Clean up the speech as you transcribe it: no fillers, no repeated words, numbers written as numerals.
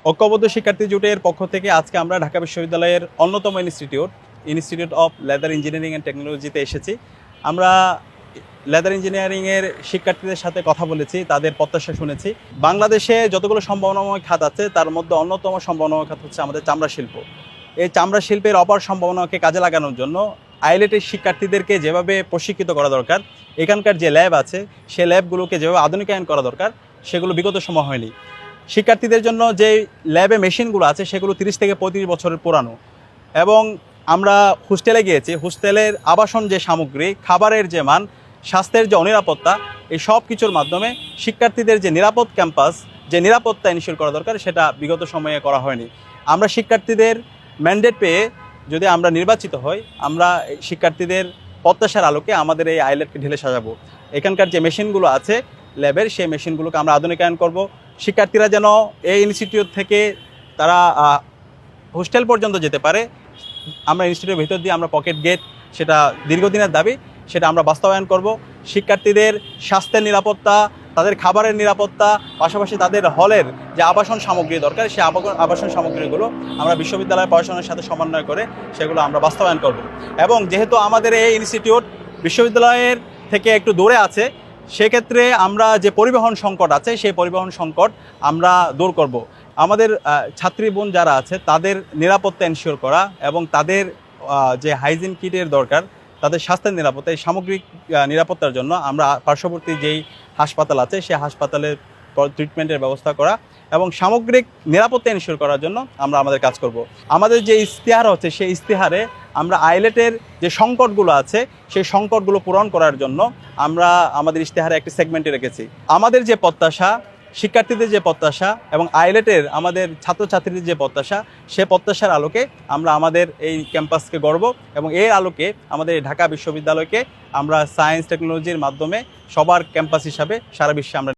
ঐক্যবদ্ধ শিক্ষার্থী জোটের পক্ষ থেকে আজকে আমরা ঢাকা বিশ্ববিদ্যালয়ের অন্যতম institute of leather engineering and টেকনোলজিতে এসেছি। আমরা লেদার ইঞ্জিনিয়ারিংয়ের শিক্ষার্থীদের সাথে কথা বলেছি, তাদের প্রত্যাশা শুনেছি। বাংলাদেশে যতগুলো সম্ভাবনাময় খাত আছে তার মধ্যে অন্যতম সম্ভাবনাময় খাত হচ্ছে আমাদের চামড়া শিল্প। এই চামড়া শিল্পের অপার সম্ভাবনাকে কাজে লাগানোর জন্য আইএলটিএস শিক্ষার্থীদেরকে যেভাবে প্রশিক্ষিত করা দরকার, এখানকার যে ল্যাব আছে সে ল্যাবগুলোকে যেভাবে আধুনিকায়ন করা দরকার সেগুলো বিগত সময় হয়নি। শিক্ষার্থীদের জন্য যে ল্যাবে মেশিনগুলো আছে সেগুলো 30 থেকে 35 বছরের পুরানো। এবং আমরা হোস্টেলে গিয়েছি, হোস্টেলের আবাসন যে সামগ্রী, খাবারের যে মান, স্বাস্থ্যের যে অনিরাপত্তা, এই সব কিছুর মাধ্যমে শিক্ষার্থীদের যে নিরাপদ ক্যাম্পাস, যে নিরাপত্তা এনশিওর করা দরকার সেটা বিগত সময়ে করা হয়নি। আমরা শিক্ষার্থীদের ম্যান্ডেট পেয়ে যদি আমরা নির্বাচিত হই, আমরা শিক্ষার্থীদের প্রত্যাশার আলোকে আমাদের এই আইলেটকে ঢেলে সাজাবো। এখানকার যে মেশিনগুলো আছে ল্যাবের, সেই মেশিনগুলোকে আমরা আধুনিকায়ন করব। শিক্ষার্থীরা যেন এই ইনস্টিটিউট থেকে তারা হোস্টেল পর্যন্ত যেতে পারে। আমরা ইনস্টিটিউটের ভিতর দিয়ে আমরা পকেট গেট, সেটা দীর্ঘদিনের দাবি, সেটা আমরা বাস্তবায়ন করব। শিক্ষার্থীদের স্বাস্থ্যের নিরাপত্তা, তাদের খাবারের নিরাপত্তা, পাশাপাশি তাদের হলের যে আবাসন সামগ্রী দরকার, সেই আবাসন সামগ্রীগুলো আমরা বিশ্ববিদ্যালয়ের পড়াশোনার সাথে সমন্বয় করে সেগুলো আমরা বাস্তবায়ন করব। এবং যেহেতু আমাদের এই ইনস্টিটিউট বিশ্ববিদ্যালয়ের থেকে একটু দূরে আছে, সেক্ষেত্রে আমরা যে পরিবহন সংকট আছে সেই পরিবহন সংকট আমরা দূর করব। আমাদের ছাত্রী বোন যারা আছে তাদের নিরাপত্তা এনশিওর করা এবং তাদের যে হাইজিন কিটের দরকার, তাদের স্বাস্থ্যের নিরাপত্তা, এই সামগ্রিক নিরাপত্তার জন্য আমরা পার্শ্ববর্তী যেই হাসপাতাল আছে সেই হাসপাতালের ট্রিটমেন্টের ব্যবস্থা করা এবং সামগ্রিক নিরাপত্তা এনশিওর করার জন্য আমরা আমাদের কাজ করব। আমাদের যে ইশতেহার হচ্ছে সেই ইশতেহারে আমরা আইলেটের যে সংকটগুলো আছে সেই সংকটগুলো পূরণ করার জন্য আমরা আমাদের ইশতেহারে একটি সেগমেন্টে রেখেছি। আমাদের যে প্রত্যাশা, শিক্ষার্থীদের যে প্রত্যাশা এবং আইলেটের আমাদের ছাত্রছাত্রীদের যে প্রত্যাশা, সে প্রত্যাশার আলোকে আমরা আমাদের এই ক্যাম্পাসকে গড়ব এবং এর আলোকে আমাদের ঢাকা বিশ্ববিদ্যালয়কে আমরা সায়েন্স টেকনোলজির মাধ্যমে সবার ক্যাম্পাস হিসাবে সারা বিশ্বে আমরা